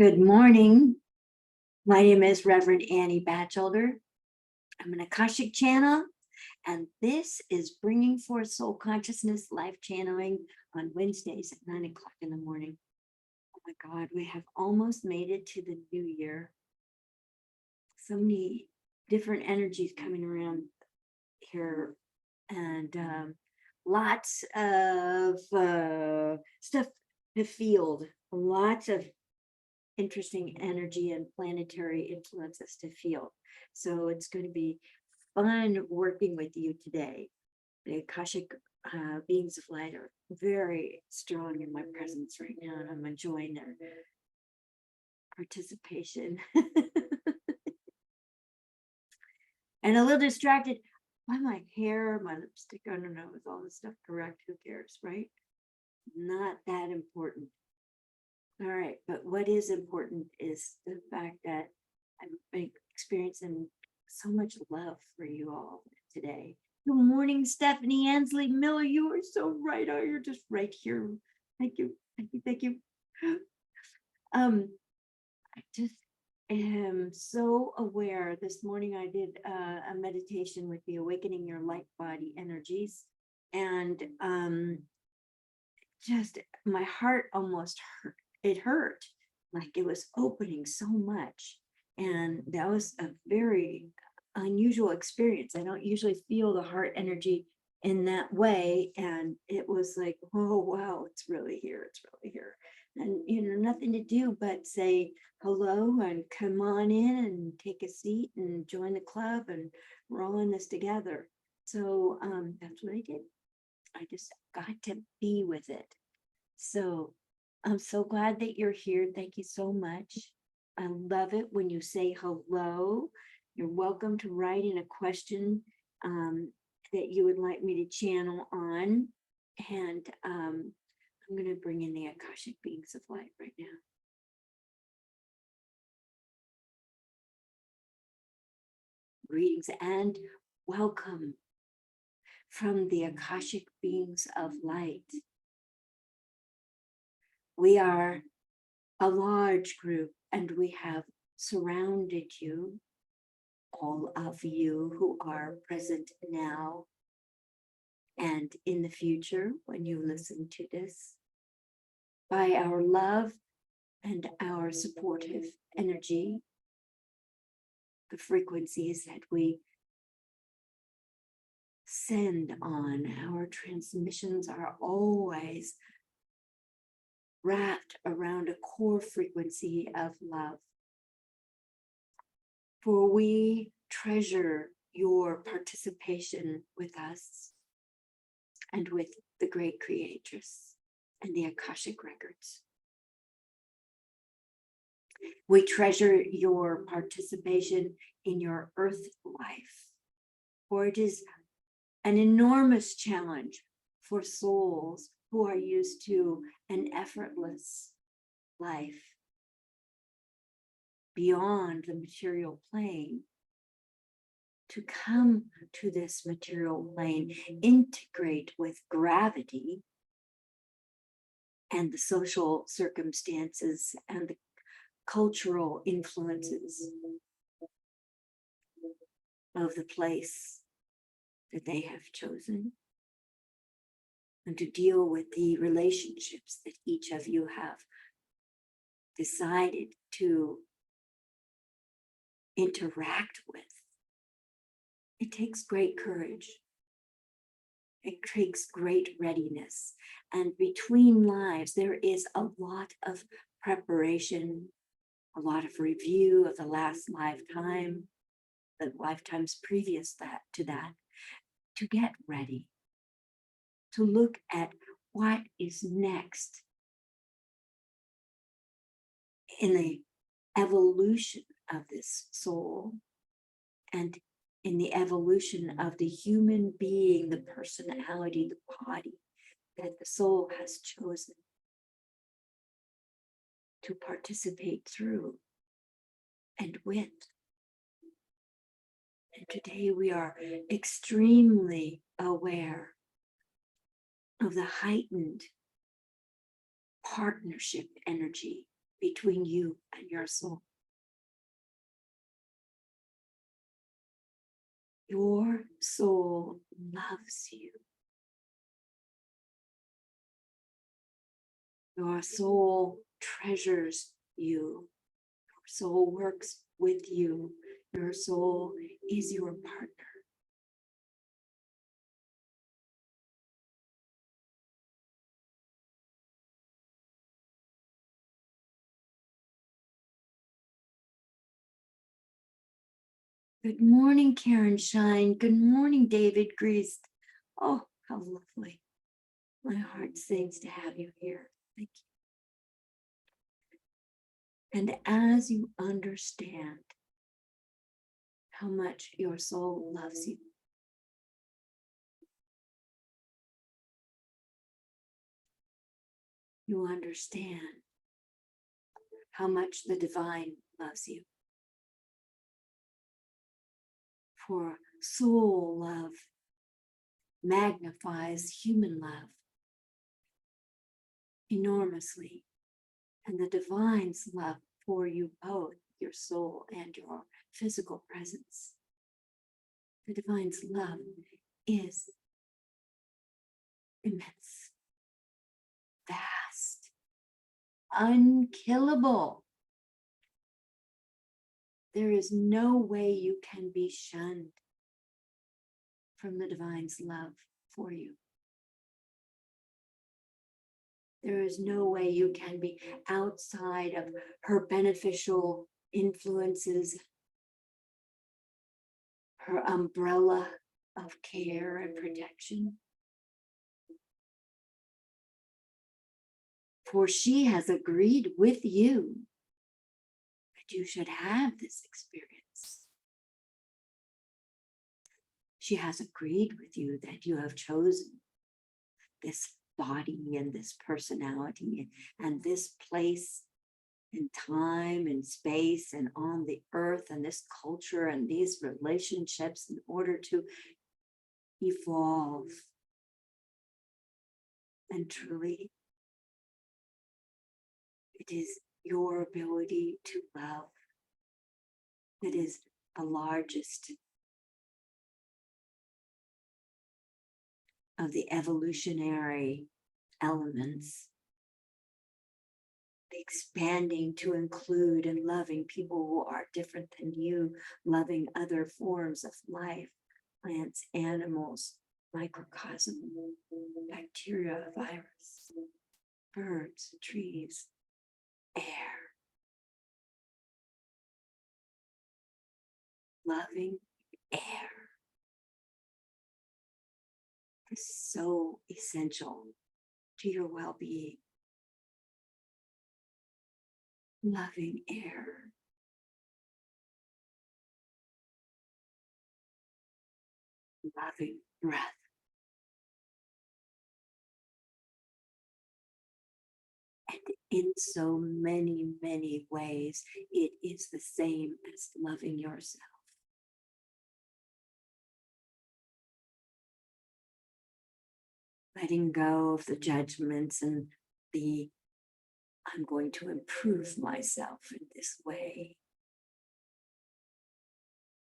Good morning. My name is Reverend Annie Batchelder. I'm an Akashic channel, and this is Bringing Forth Soul Consciousness live channeling on Wednesdays at 9 o'clock in the morning. Oh my God, we have almost made it to the new year. So many different energies coming around here, and lots of stuff to field, lots of interesting energy and planetary influences to feel. So it's going to be fun working with you today. The Akashic beings of light are very strong in my presence right now, and I'm enjoying their participation. And a little distracted by my hair, my lipstick, I don't know, with all this stuff correct, who cares, right? Not that important. All right, but what is important is the fact that I'm experiencing so much love for you all today. Good morning, Stephanie Ansley Miller. You are so right. Oh, you're just right here. Thank you. Thank you. Thank you. I just am so aware. This morning I did a meditation with the Awakening Your Light Body Energies, and just my heart almost hurt. It hurt, like it was opening so much. And that was a very unusual experience. I don't usually feel the heart energy in that way. And it was like, oh, wow, it's really here. It's really here. And, nothing to do but say hello and come on in and take a seat and join the club, and we're all in this together. So that's what I did. I just got to be with it. So I'm so glad that you're here. Thank you so much. I love it when you say hello. You're welcome to write in a question that you would like me to channel on. And I'm going to bring in the Akashic beings of light right now. Greetings and welcome from the Akashic beings of light. We are a large group, and we have surrounded you, all of you who are present now and in the future when you listen to this, by our love and our supportive energy. The frequencies that we send on our transmissions are always wrapped around a core frequency of love. For we treasure your participation with us and with the great creatress and the Akashic records. We treasure your participation in your earth life, for it is an enormous challenge for souls who are used to an effortless life beyond the material plane, to come to this material plane, integrate with gravity and the social circumstances and the cultural influences of the place that they have chosen, and to deal with the relationships that each of you have decided to interact with. It takes great courage. It takes great readiness. And between lives, there is a lot of preparation, a lot of review of the last lifetime, the lifetimes previous to that, to get ready, to look at what is next in the evolution of this soul, and in the evolution of the human being, the personality, the body that the soul has chosen to participate through and with. And today we are extremely aware of the heightened partnership energy between you and your soul. Your soul loves you. Your soul treasures you. Your soul works with you. Your soul is your partner. Good morning, Karen Shine. Good morning, David Griest. Oh, how lovely. My heart sings to have you here. Thank you. And as you understand how much your soul loves you, you understand how much the divine loves you. For soul love magnifies human love enormously. And the divine's love for you both, your soul and your physical presence. The divine's love is immense, vast, unkillable. There is no way you can be shunned from the divine's love for you. There is no way you can be outside of her beneficial influences, her umbrella of care and protection. For she has agreed with you that you should have this experience. She has agreed with you that you have chosen this body and this personality and this place and time and space and on the earth and this culture and these relationships in order to evolve and truly it is your ability to love that is the largest of the evolutionary elements, expanding to include and loving people who are different than you, loving other forms of life, plants, animals, microcosm, bacteria, virus, birds, trees, air. Loving air is so essential to your well-being. Loving air. Loving breath. And in so many, many ways, it is the same as loving yourself. Letting go of the judgments and the I'm going to improve myself in this way.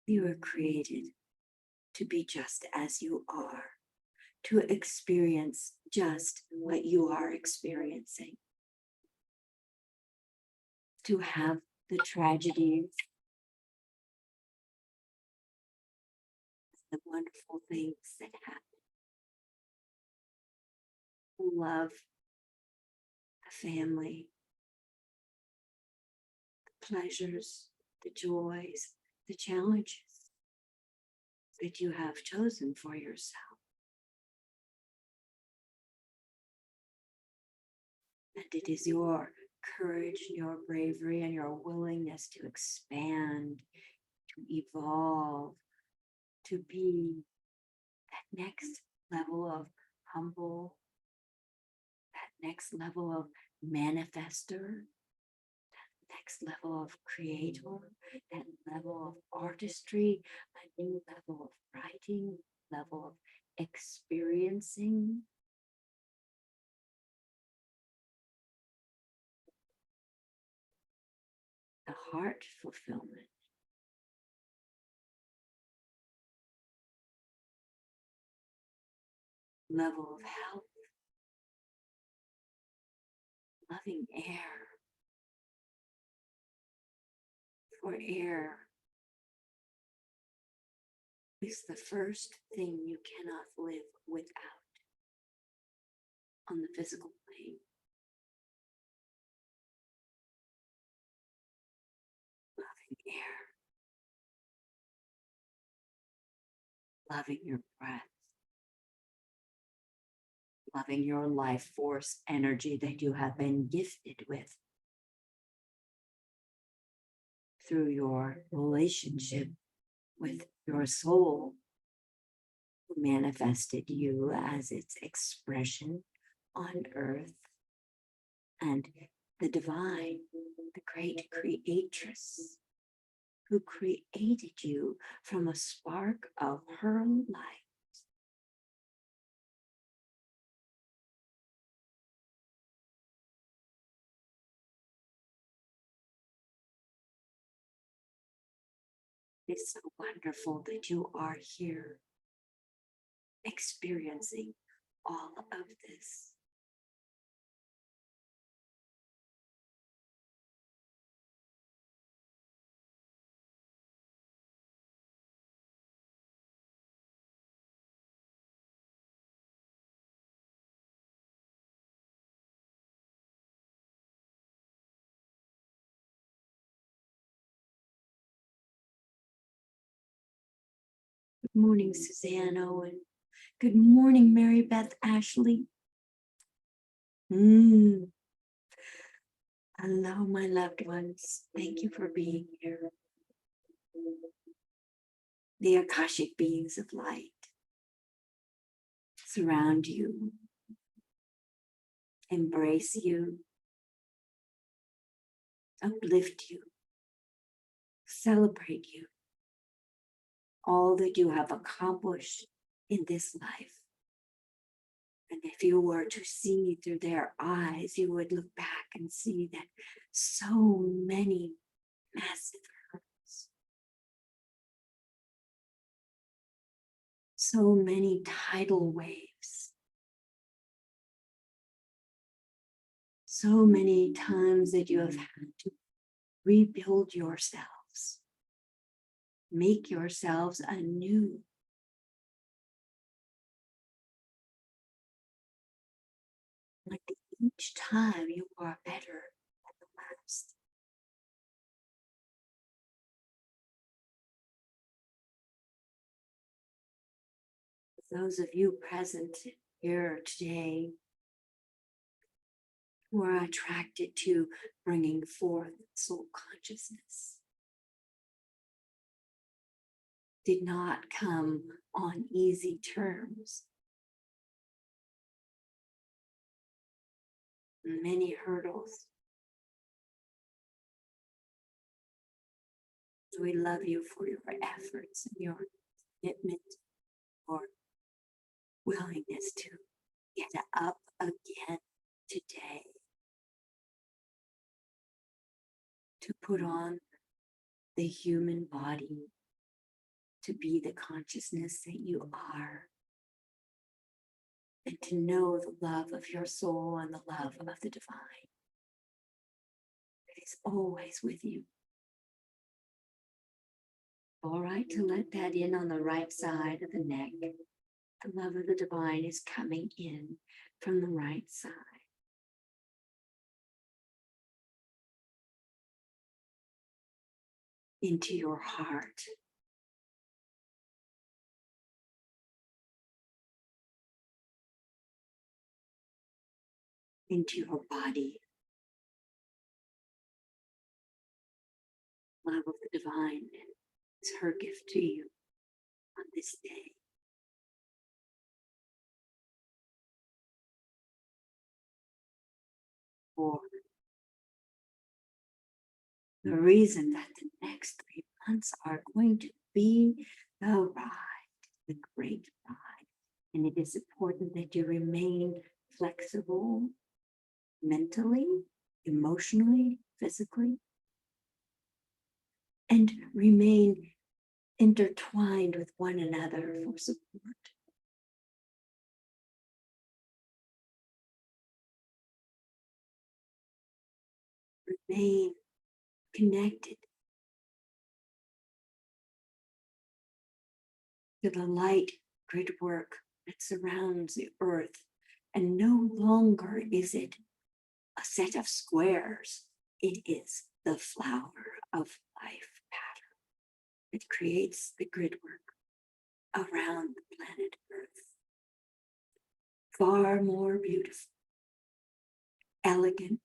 You are created to be just as you are, to experience just what you are experiencing, to have the tragedies, the wonderful things that happen. Love the family, the pleasures, the joys, the challenges that you have chosen for yourself. And it is your courage, your bravery, and your willingness to expand, to evolve, to be that next level of humble, that next level of manifester, that next level of creator, that level of artistry, a new level of writing, level of experiencing. heart fulfillment. Level of health, loving air, for air is the first thing you cannot live without on the physical plane. Loving air, loving your breath, loving your life force energy that you have been gifted with through your relationship with your soul, who manifested you as its expression on earth, and the divine, the great creatress, who created you from a spark of her light. It's so wonderful that you are here experiencing all of this. Good morning, Suzanne Owen. Good morning, Mary Beth Ashley. Hello, my loved ones. Thank you for being here. The Akashic beings of light surround you, embrace you, uplift you, celebrate you, all that you have accomplished in this life. And if you were to see through their eyes, you would look back and see that so many massive hurdles, so many tidal waves, so many times that you have had to rebuild yourselves, make yourselves anew. Like each time you are better than the last. Those of you present here today who are attracted to bringing forth soul consciousness did not come on easy terms. Many hurdles. We love you for your efforts and your commitment, your willingness to get up again today, to put on the human body, to be the consciousness that you are, and to know the love of your soul and the love of the divine. It is always with you. All right, to let that in on the right side of the neck. The love of the divine is coming in from the right side. Into your heart. Into your body. Love of the divine is her gift to you on this day. For the reason that the next 3 months are going to be the ride, the great ride. And it is important that you remain flexible mentally, emotionally, physically, and remain intertwined with one another for support. Remain connected to the light grid work that surrounds the earth. And no longer is it a set of squares. It is the flower of life pattern. It creates the grid work around the planet Earth. Far more beautiful, elegant,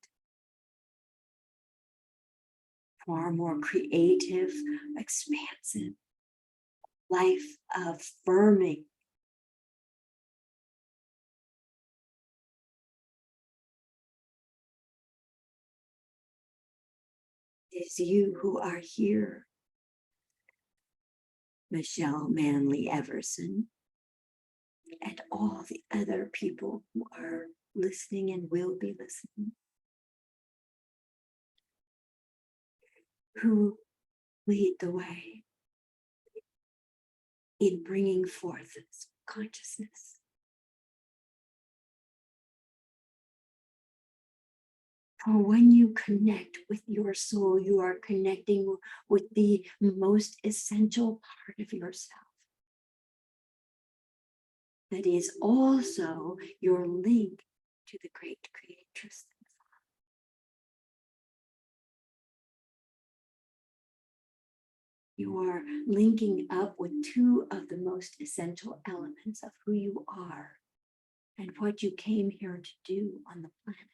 far more creative, expansive, life affirming. It is you who are here, Michelle Manley Everson, and all the other people who are listening and will be listening, who lead the way in bringing forth this consciousness. For when you connect with your soul, you are connecting with the most essential part of yourself. That is also your link to the great creatress. You are linking up with two of the most essential elements of who you are and what you came here to do on the planet.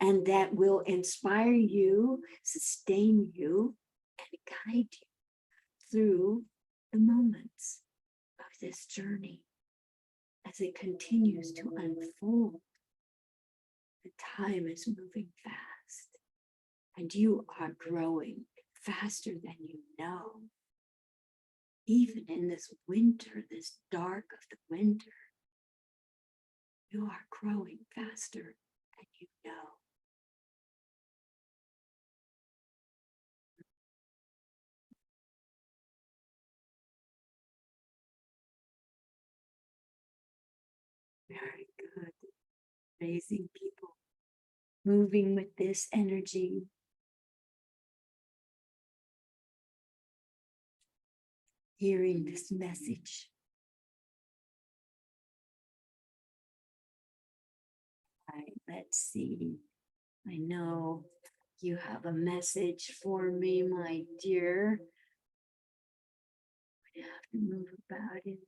And that will inspire you, sustain you, and guide you through the moments of this journey as it continues to unfold. The time is moving fast, and you are growing faster than you know. Even in this winter, this dark of the winter, you are growing faster than you know. Very good. Amazing people moving with this energy. Hearing this message. Right, let's see. I know you have a message for me, my dear. I have to move about it.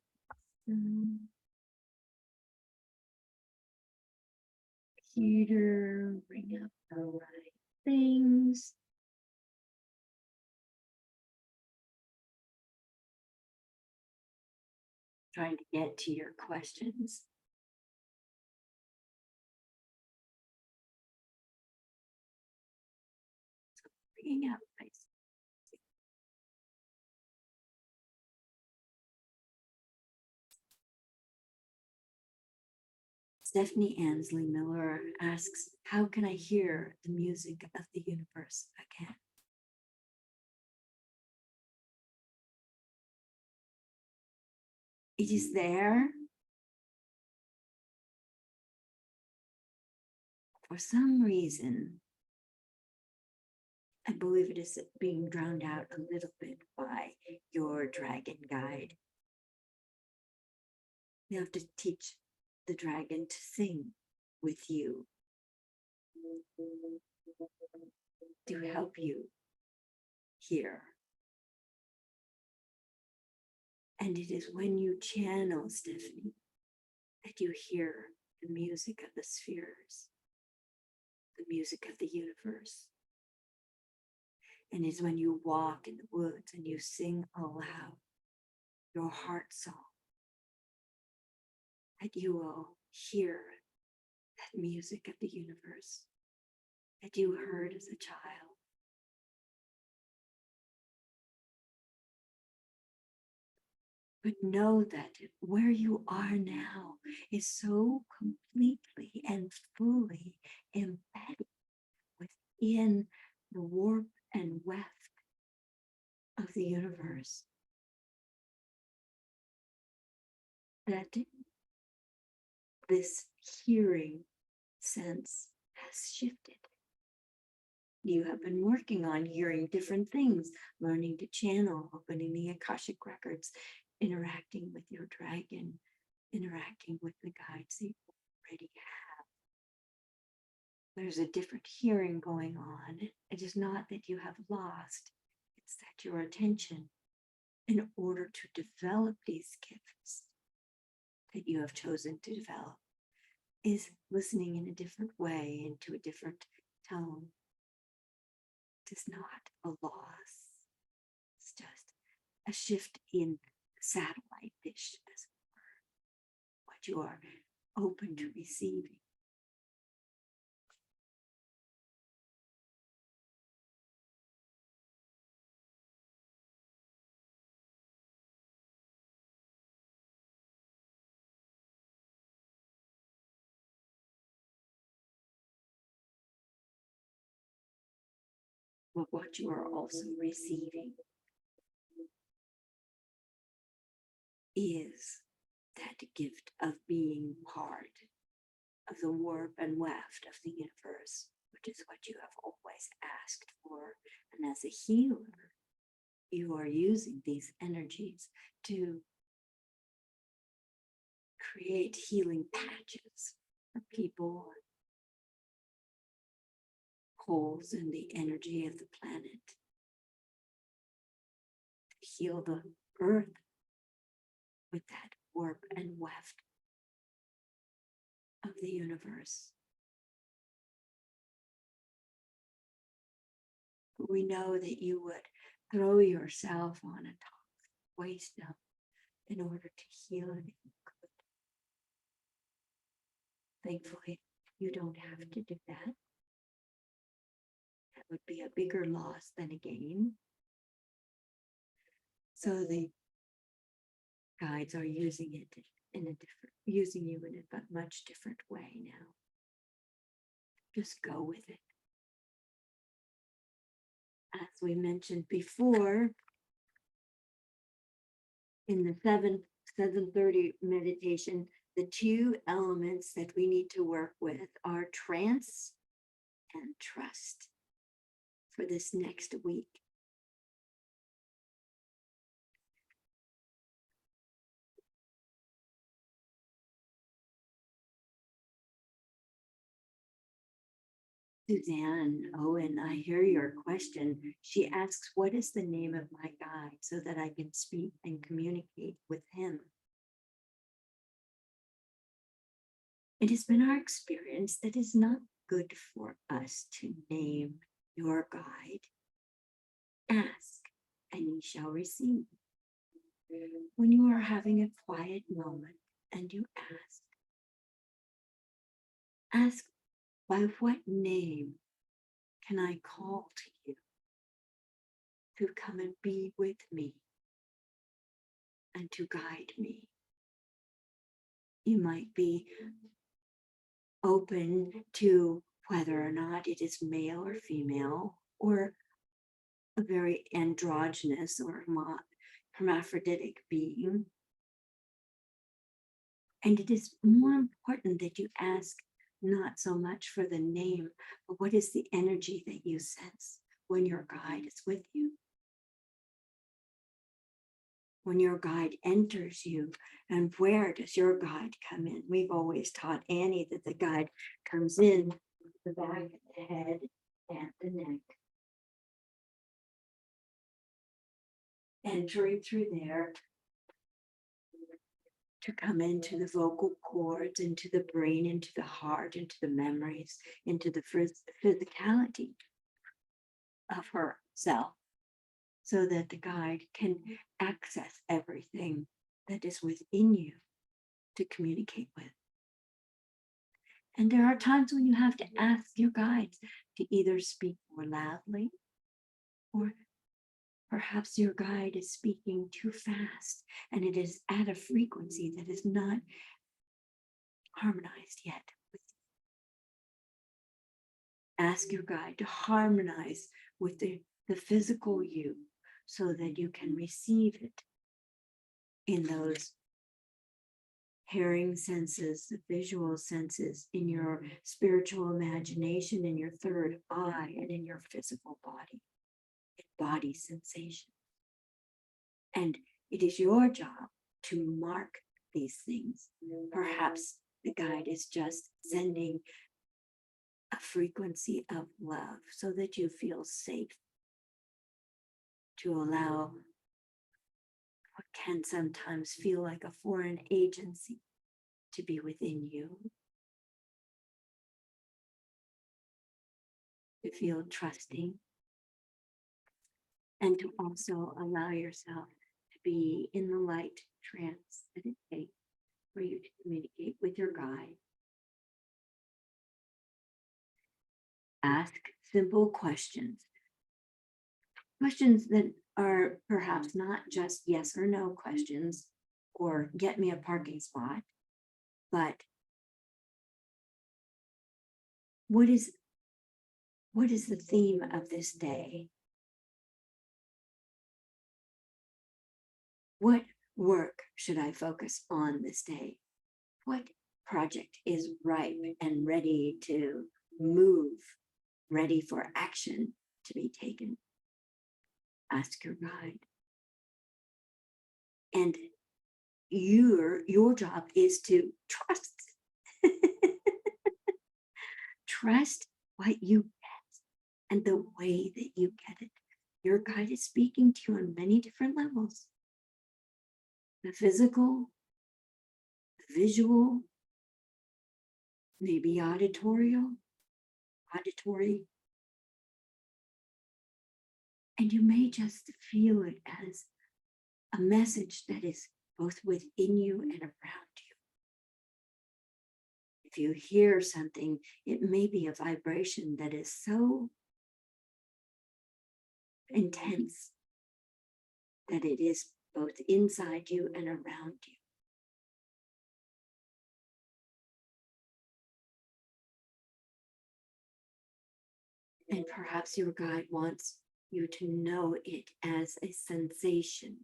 Computer, bring up the right things. Trying to get to your questions. So bringing up my Stephanie Ansley Miller asks, how can I hear the music of the universe again? It is there. For some reason, I believe it is being drowned out a little bit by your dragon guide. You have to teach the dragon to sing with you to help you hear. And it is when you channel, Stephanie, that you hear the music of the spheres, the music of the universe. And it's when you walk in the woods and you sing aloud your heart song that you will hear that music of the universe that you heard as a child. But know that where you are now is so completely and fully embedded within the warp and weft of the universe that this hearing sense has shifted. You have been working on hearing different things, learning to channel, opening the Akashic records, interacting with your dragon, interacting with the guides that you already have. There's a different hearing going on. It is not that you have lost, it's that your attention, in order to develop these gifts that you have chosen to develop, is listening in a different way, into a different tone. It is not a loss. It's just a shift in satellite dish, as it were, what you are open to receiving. But what you are also receiving is that gift of being part of the warp and weft of the universe, which is what you have always asked for. And as a healer, you are using these energies to create healing patches for people, holes in the energy of the planet, to heal the earth with that warp and weft of the universe. We know that you would throw yourself on a toxic waste dump in order to heal it if you could. Thankfully, you don't have to do that. That would be a bigger loss than a gain. So the guides are using it using you in a much different way now. Just go with it. As we mentioned before, in the 7:30 meditation, the two elements that we need to work with are trance and trust for this next week. Suzanne Owen, I hear your question. She asks, what is the name of my guide so that I can speak and communicate with him? It has been our experience that it's not good for us to name your guide. Ask, and ye shall receive. When you are having a quiet moment and you ask, by what name can I call to you to come and be with me and to guide me? You might be open to whether or not it is male or female, or a very androgynous or hermaphroditic being. And it is more important that you ask not so much for the name, but what is the energy that you sense when your guide is with you? When your guide enters you, and where does your guide come in? We've always taught Annie that the guide comes in the back of the head and the neck, entering through there to come into the vocal cords, into the brain, into the heart, into the memories, into the physicality of herself, so that the guide can access everything that is within you to communicate with. And there are times when you have to ask your guides to either speak more loudly, or perhaps your guide is speaking too fast and it is at a frequency that is not harmonized yet. Ask your guide to harmonize with the physical you so that you can receive it in those hearing senses, the visual senses, in your spiritual imagination, in your third eye, and in your physical body, in body sensation. And it is your job to mark these things. Perhaps the guide is just sending a frequency of love so that you feel safe to allow what can sometimes feel like a foreign agency to be within you, to feel trusting, and to also allow yourself to be in the light trance that it takes for you to communicate with your guide. Ask simple questions, questions that are perhaps not just yes or no questions or get me a parking spot, but what is the theme of this day? What work should I focus on this day? What project is ripe and ready to move, ready for action to be taken? Ask your guide. And your job is to trust. Trust what you get and the way that you get it. Your guide is speaking to you on many different levels. The physical, the visual, maybe auditory. And you may just feel it as a message that is both within you and around you. If you hear something, it may be a vibration that is so intense that it is both inside you and around you. And perhaps your guide wants you to know it as a sensation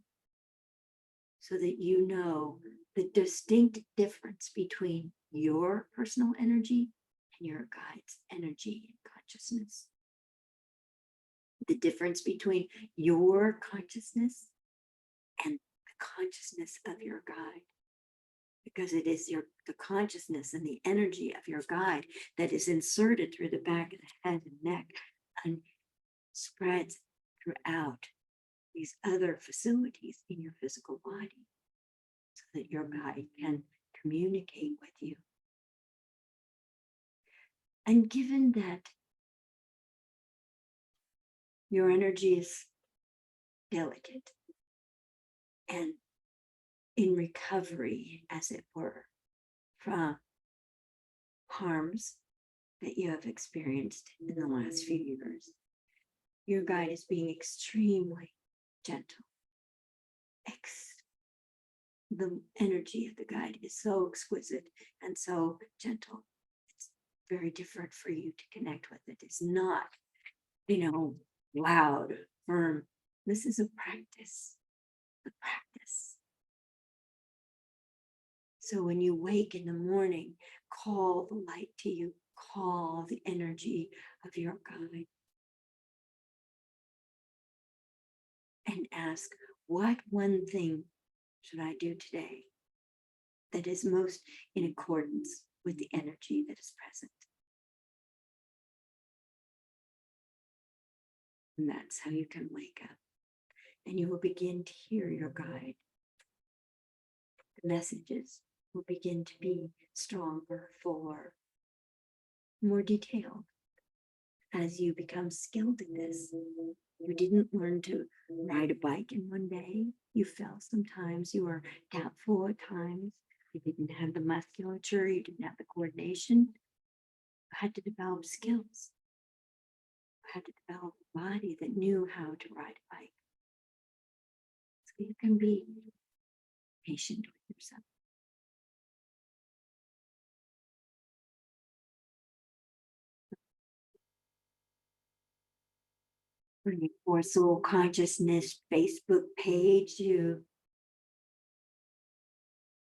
so that you know the distinct difference between your personal energy and your guide's energy and consciousness. The difference between your consciousness and the consciousness of your guide. Because it is the consciousness and the energy of your guide that is inserted through the back of the head and neck and spreads throughout these other facilities in your physical body so that your guide can communicate with you. And given that your energy is delicate and in recovery, as it were, from harms that you have experienced in the last few years, your guide is being extremely gentle. The energy of the guide is so exquisite and so gentle. It's very different for you to connect with it. It's not, loud, firm. This is a practice. The practice. So when you wake in the morning, call the light to you, call the energy of your guide. And ask, what one thing should I do today that is most in accordance with the energy that is present? And that's how you can wake up. And you will begin to hear your guide. The messages will begin to be stronger, fuller, more detailed. As you become skilled in this, you didn't learn to ride a bike in one day. You fell sometimes. You were doubtful at times. You didn't have the musculature. You didn't have the coordination. You had to develop skills. You had to develop a body that knew how to ride a bike. So you can be patient with yourself. bring it for Soul Consciousness Facebook page to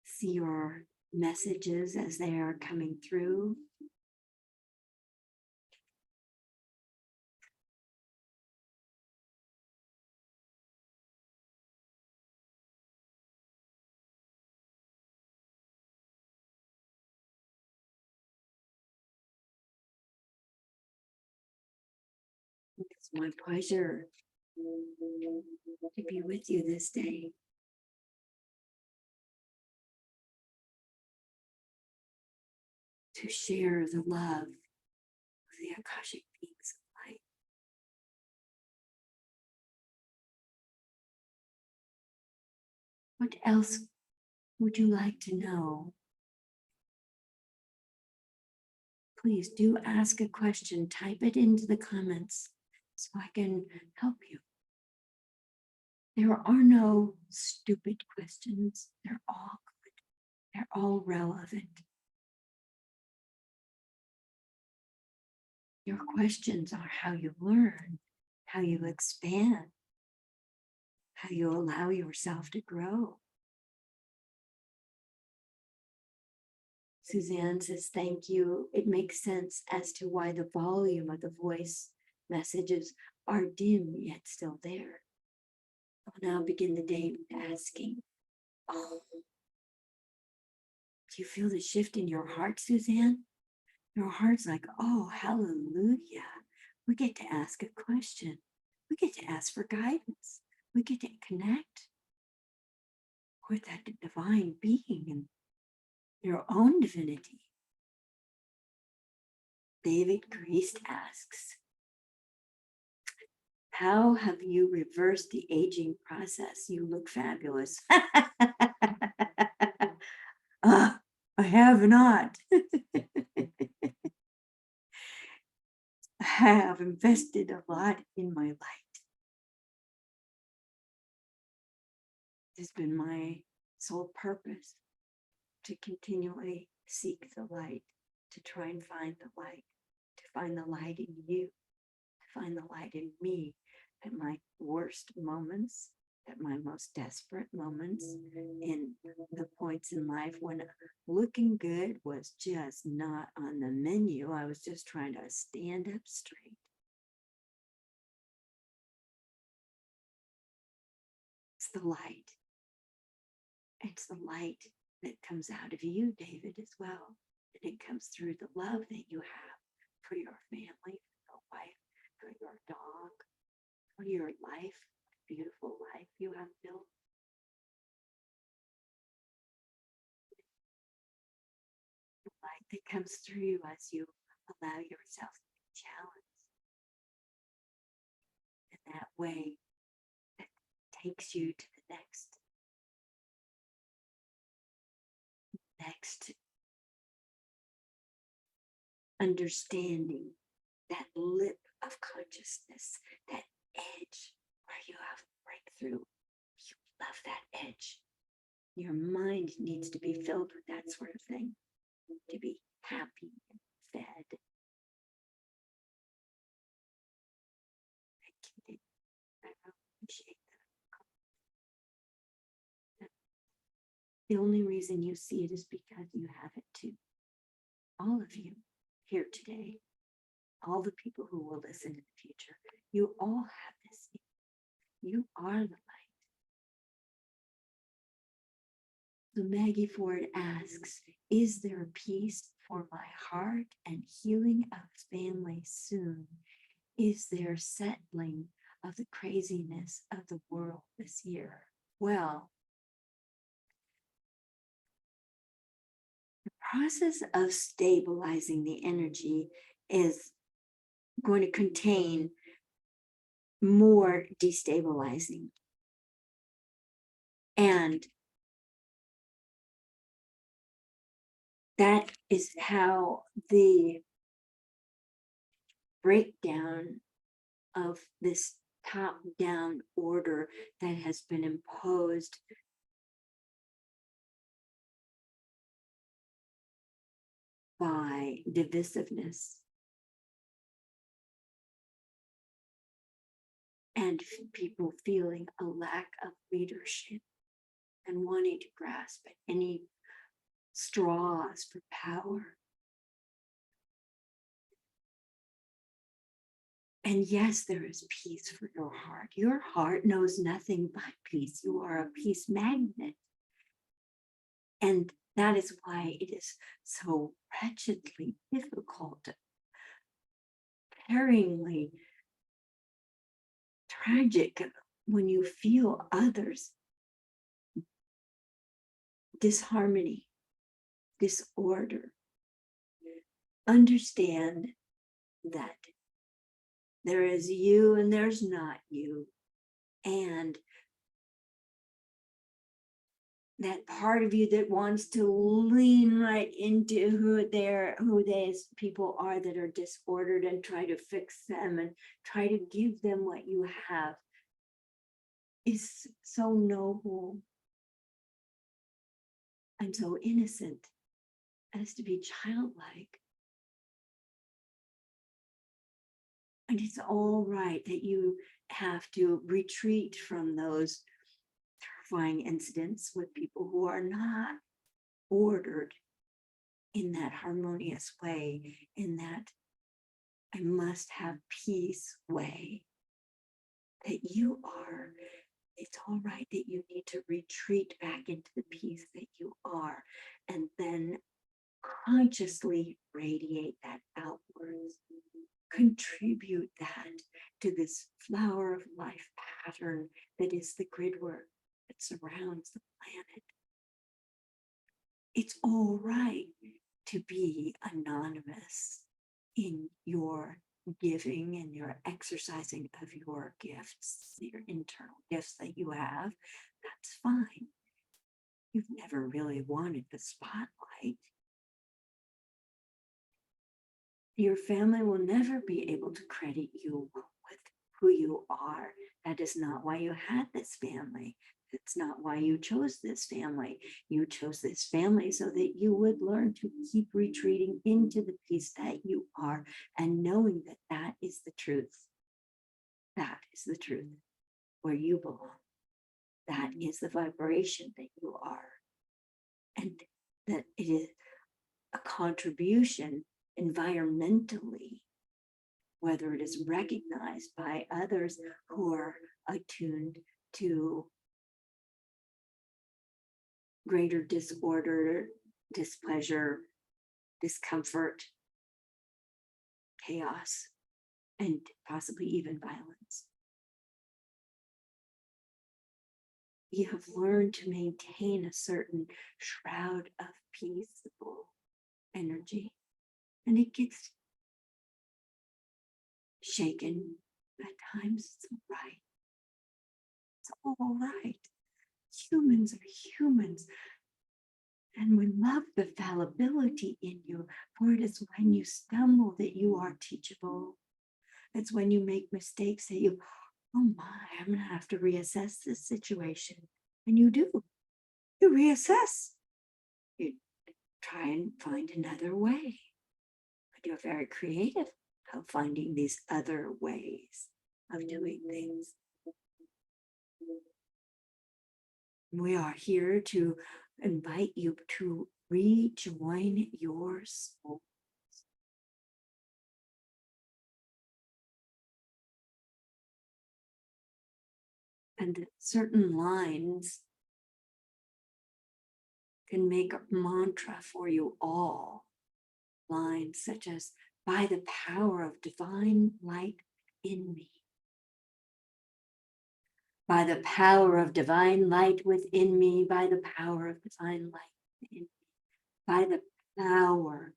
see your messages as they are coming through. It's my pleasure to be with you this day, to share the love of the Akashic beings of light. What else would you like to know? Please do ask a question. Type it into the comments so I can help you. There are no stupid questions. They're all good. They're all relevant. Your questions are how you learn, how you expand, how you allow yourself to grow. Suzanne says, thank you. It makes sense as to why the volume of the voice messages are dim yet still there. I'll now begin the day with asking, oh, do you feel the shift in your heart, Suzanne? Your heart's like, oh, hallelujah. We get to ask a question. We get to ask for guidance. We get to connect with that divine being and your own divinity. David Priest asks, how have you reversed the aging process? You look fabulous. I have not. I have invested a lot in my light. It's been my sole purpose to continually seek the light, to try and find the light, to find the light in you, to find the light in me at my worst moments, at my most desperate moments, in the points in life when looking good was just not on the menu. I was just trying to stand up straight. It's the light. It's the light that comes out of you, David, as well. And it comes through the love that you have for your family, for your wife, for your dog, for your life, beautiful life you have built. The light that comes through you as you allow yourself to be challenged. In that way that takes you to the next understanding, that lip of consciousness, that edge where you have breakthrough. You love that edge. Your mind needs to be filled with that sort of thing, to be happy and fed. I appreciate that. The only reason you see it is because you have it too. All of you here today, all the people who will listen in the future, you all have this. You are the light. So Maggie Ford asks, is there peace for my heart and healing of family soon? Is there settling of the craziness of the world this year? Well, the process of stabilizing the energy is going to contain more destabilizing. And that is how the breakdown of this top-down order that has been imposed by divisiveness and people feeling a lack of leadership and wanting to grasp at any straws for power. And yes, there is peace for your heart. Your heart knows nothing but peace. You are a peace magnet. And that is why it is so wretchedly difficult, caringly tragic when you feel others' disharmony, disorder. Understand that there is you and there's not you. And that part of you that wants to lean right into who these people are that are disordered and try to fix them and try to give them what you have is so noble and so innocent as to be childlike. And it's all right that you have to retreat from those terrifying incidents with people who are not ordered in that harmonious way, in that I must have peace way that you are. It's all right that you need to retreat back into the peace that you are, and then consciously radiate that outwards. Contribute that to this flower of life pattern that is the grid work that surrounds the planet. It's all right to be anonymous in your giving and your exercising of your gifts, your internal gifts that you have. That's fine. You've never really wanted the spotlight. Your family will never be able to credit you with who you are. That is not why you had this family. That's not why you chose this family. You chose this family so that you would learn to keep retreating into the peace that you are and knowing that that is the truth. That is the truth where you belong. That is the vibration that you are. And that it is a contribution environmentally, whether it is recognized by others who are attuned to greater disorder, displeasure, discomfort, chaos, and possibly even violence. You have learned to maintain a certain shroud of peaceable energy, and it gets shaken at times. It's all right. It's all right. Humans are humans. And we love the fallibility in you, for it is when you stumble that you are teachable. It's when you make mistakes that you, oh my, I'm going to have to reassess this situation. And you do. You reassess. You try and find another way. But you're very creative of finding these other ways of doing things. We are here to invite you to rejoin your soul. And certain lines can make a mantra for you all. Lines such as, by the power of divine light in me. By the power of divine light within me, by the power of divine light within me, by the power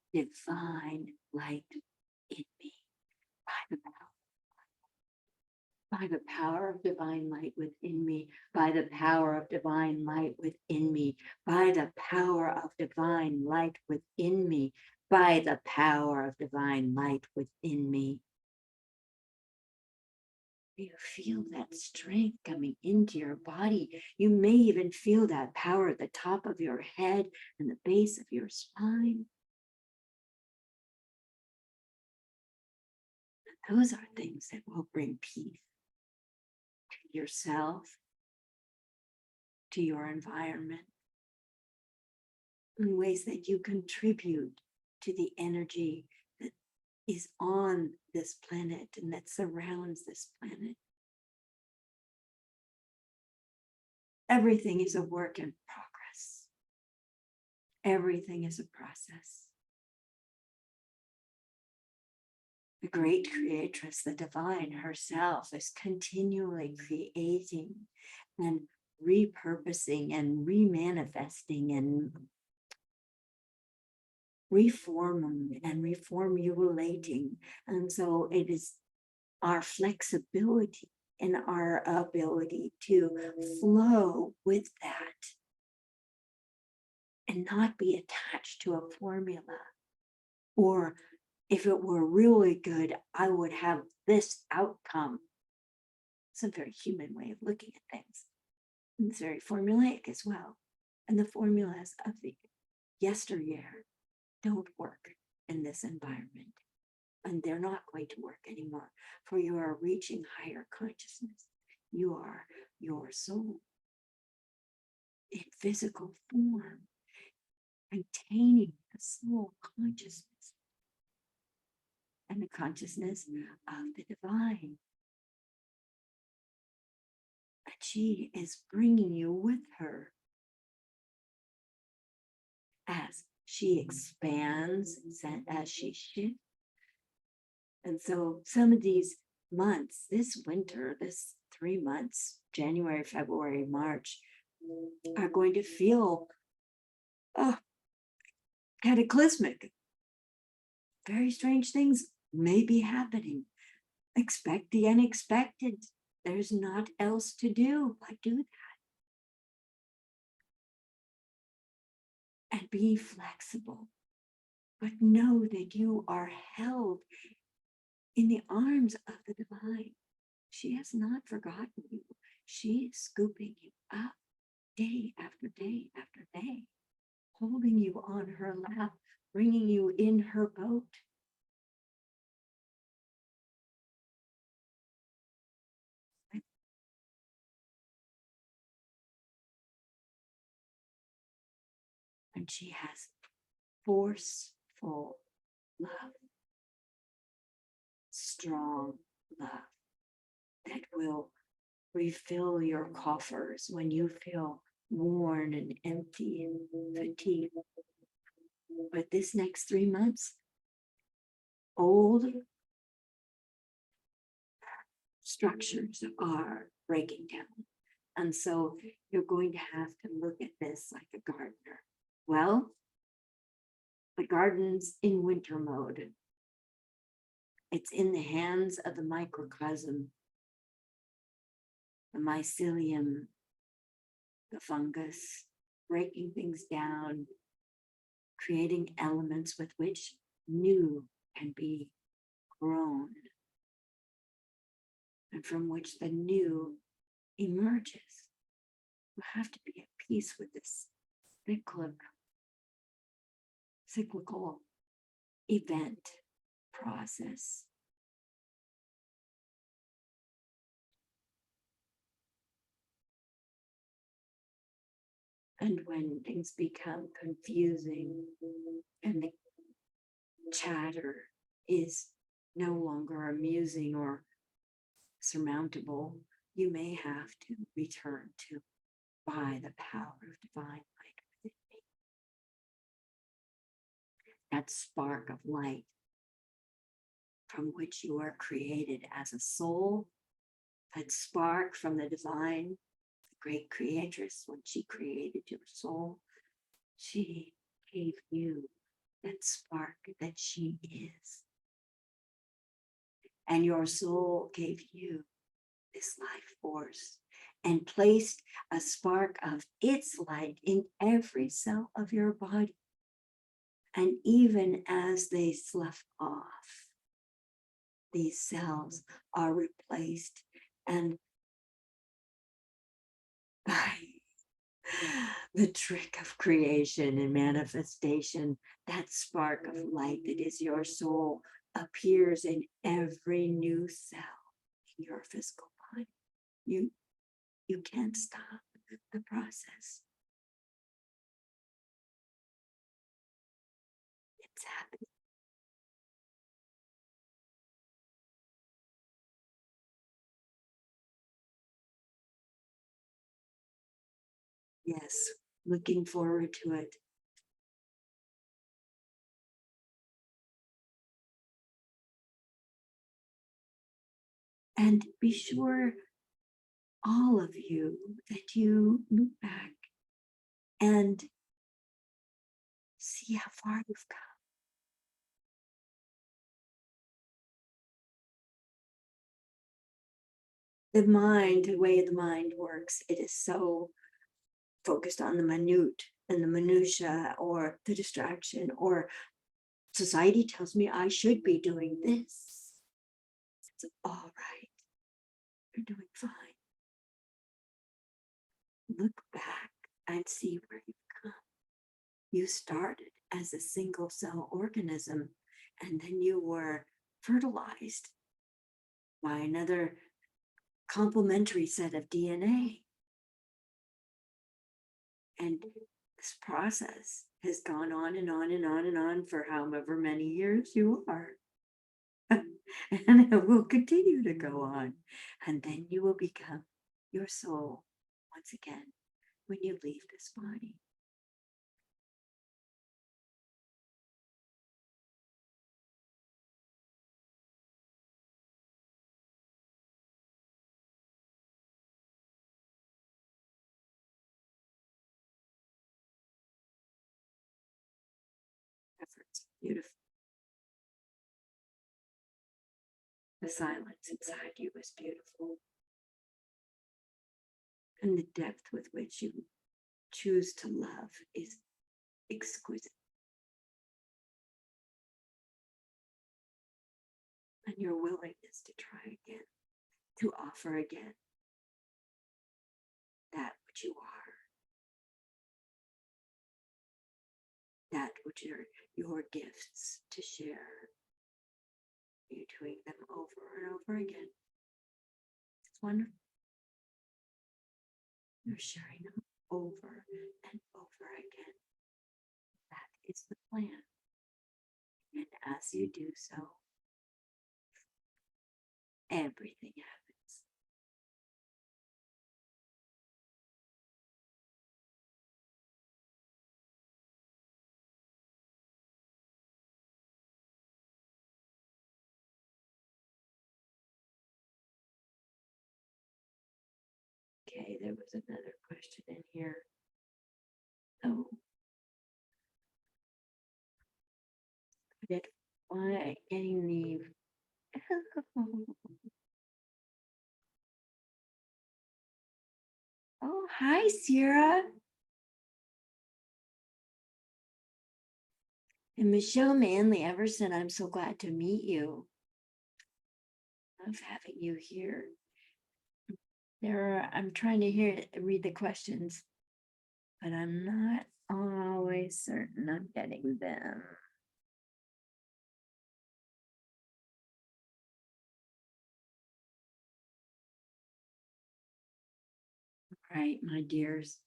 of divine light in me, by the power of divine light within me, by the power of divine light within me, by the power of divine light within me, by the power of divine light within me. You feel that strength coming into your body. You may even feel that power at the top of your head and the base of your spine. Those are things that will bring peace to yourself, to your environment, in ways that you contribute to the energy that is on this planet and that surrounds this planet. Everything is a work in progress. Everything is a process. The great creatress, the divine herself, is continually creating and repurposing and remanifesting and reforming and reformulating. And so it is our flexibility and our ability to flow with that and not be attached to a formula. Or if it were really good, I would have this outcome. It's a very human way of looking at things. And it's very formulaic as well. And the formulas of the yesteryear don't work in this environment. And they're not going to work anymore, for you are reaching higher consciousness. You are your soul in physical form, containing the soul consciousness and the consciousness of the divine. And she is bringing you with her as she expands, as she shifts. And so some of these months, this winter, this 3 months, January, February, March, are going to feel cataclysmic. Very strange things may be happening. Expect the unexpected. There's not else to do but do that. And be flexible. But know that you are held in the arms of the divine. She has not forgotten you. She is scooping you up day after day after day, holding you on her lap, bringing you in her boat. And she has forceful love, strong love that will refill your coffers when you feel worn and empty and fatigued. But this next 3 months, old structures are breaking down. And so you're going to have to look at this like a gardener. Well, the garden's in winter mode. It's in the hands of the microcosm, the mycelium, the fungus, breaking things down, creating elements with which new can be grown, and from which the new emerges. You have to be at peace with this cyclical event process. And when things become confusing and the chatter is no longer amusing or surmountable, you may have to return to by the power of divine light within me. That spark of light from which you are created as a soul, that spark from the divine, the great creatress, when she created your soul, she gave you that spark that she is. And your soul gave you this life force and placed a spark of its light in every cell of your body. And even as they slough off, these cells are replaced and by the trick of creation and manifestation, that spark of light that is your soul appears in every new cell in your physical body. You can't stop the process. It's happening. Yes, looking forward to it. And be sure, all of you, that you look back and see how far you've come. The mind, the way the mind works, it is so focused on the minute and the minutia, or the distraction, or society tells me I should be doing this. It's all right. You're doing fine. Look back and see where you've come. You started as a single cell organism, and then you were fertilized by another complementary set of DNA. And this process has gone on and on and on and on for however many years you are. And it will continue to go on. And then you will become your soul once again when you leave this body. Efforts, beautiful. The silence inside you is beautiful. And the depth with which you choose to love is exquisite. And your willingness to try again, to offer again that which you are, that which are your gifts to share. You're doing them over and over again. It's wonderful. You're sharing them over and over again. That is the plan. And as you do so, everything happens. Okay, there was another question in here. Oh, why getting the oh, hi, Sierra. And Michelle Manley ever said, I'm so glad to meet you. Love having you here. I'm trying to read the questions, but I'm not always certain I'm getting them. All right, my dears.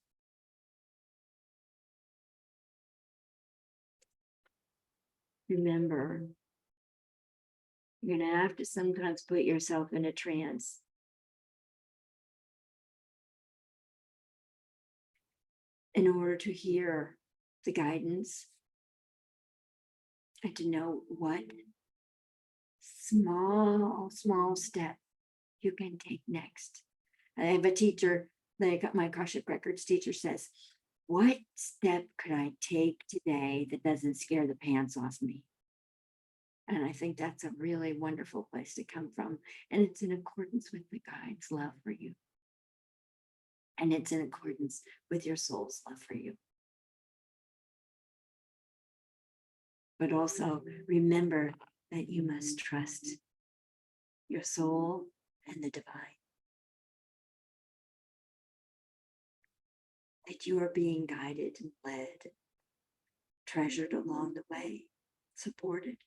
Remember, you're going to have to sometimes put yourself in a trance in order to hear the guidance and to know what small step you can take next. I have a teacher, my Akashic Records teacher says, what step could I take today that doesn't scare the pants off me? And I think that's a really wonderful place to come from. And it's in accordance with the guide's love for you. And it's in accordance with your soul's love for you. But also remember that you must trust your soul and the divine. That you are being guided and led, treasured along the way, supported.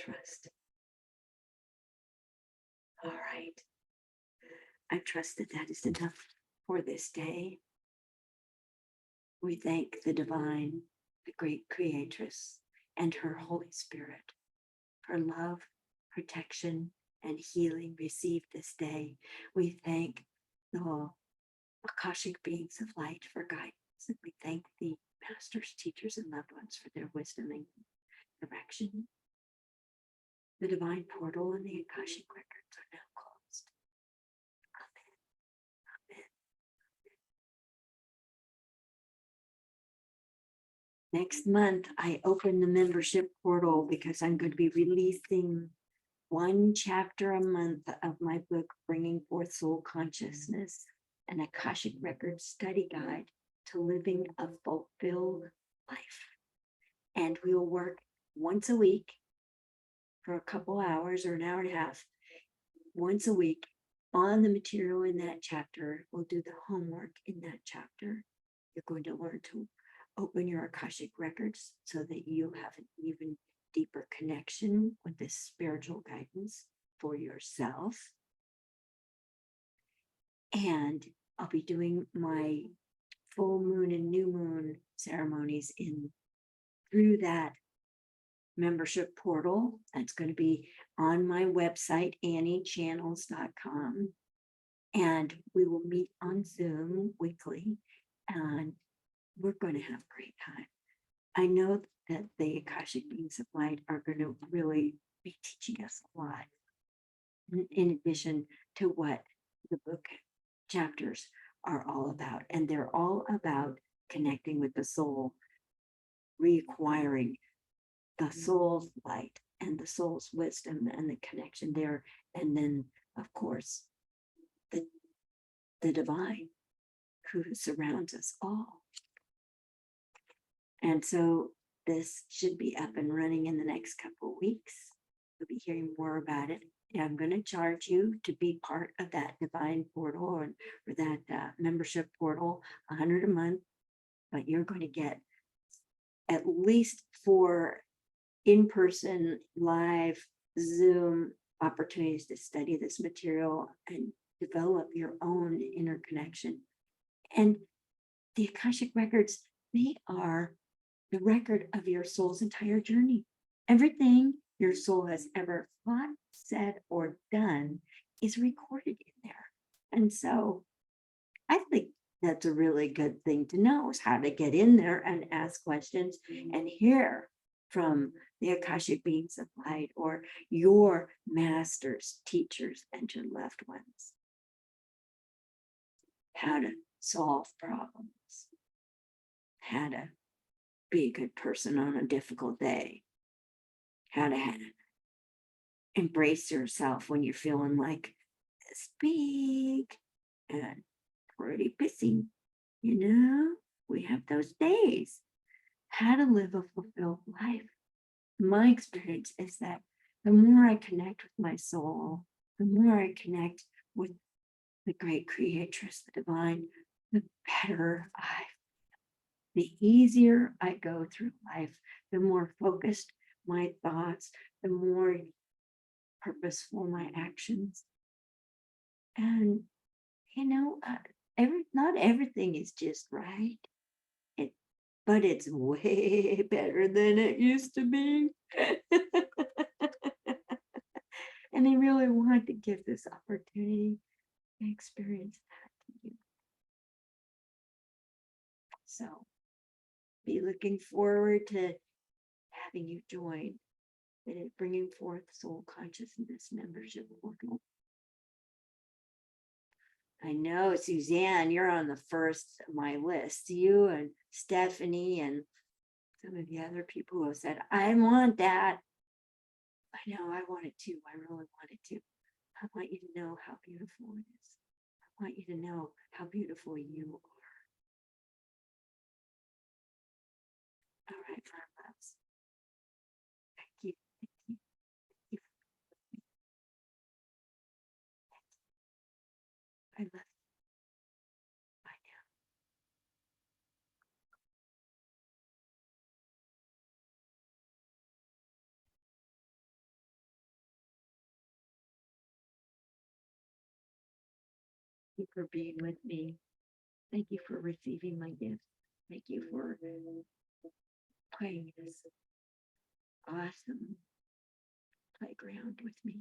trust. All right. I trust that that is enough for this day. We thank the divine, the great creatress, and her Holy Spirit for love, protection, and healing received this day. We thank the Akashic beings of light for guidance. And we thank the masters, teachers, and loved ones for their wisdom and direction. The divine portal and the Akashic records are now closed. Amen. Amen. Next month, I open the membership portal because I'm going to be releasing one chapter a month of my book, Bringing Forth Soul Consciousness, an Akashic Records study guide to living a fulfilled life. And we'll work once a week for a couple hours or an hour and a half, once a week on the material in that chapter. We'll do the homework in that chapter. You're going to learn to open your Akashic records so that you have an even deeper connection with this spiritual guidance for yourself. And I'll be doing my full moon and new moon ceremonies through that membership portal. That's going to be on my website, anniechannels.com. And we will meet on Zoom weekly, and we're going to have a great time. I know that the Akashic beings of light are going to really be teaching us a lot, in addition to what the book chapters are all about. And they're all about connecting with the soul, reacquiring the soul's light and the soul's wisdom and the connection there. And then, of course, the divine who surrounds us all. And so this should be up and running in the next couple of weeks. You'll be hearing more about it. And I'm going to charge you to be part of that divine portal or that membership portal, $100 a month. But you're going to get at least 4 in-person live Zoom opportunities to study this material and develop your own inner connection. And the Akashic records, they are the record of your soul's entire journey. Everything your soul has ever thought, said, or done is recorded in there. And so I think that's a really good thing to know, is how to get in there and ask questions and hear from the Akashic beings of light or your masters, teachers, and your loved ones. How to solve problems, how to be a good person on a difficult day, how to embrace yourself when you're feeling like this big and pretty pissy. We have those days. How to live a fulfilled life. My experience is that the more I connect with my soul, the more I connect with the great creatress, the divine, the better I feel. The easier I go through life, the more focused my thoughts, the more purposeful my actions. And, not everything is just right, but it's way better than it used to be. And I really want to give this opportunity to experience that to you. So be looking forward to having you join the Bringing Forth Soul Consciousness membership portal. I know, Suzanne, you're on the first of my list. You and Stephanie and some of the other people who have said, I want that. I know, I want it too. I really want it too. I want you to know how beautiful it is. I want you to know how beautiful you are. All right, my loves. Thank you. Thank you. I love you. you for being with me. Thank you for receiving my gifts. Thank you for playing this awesome playground with me.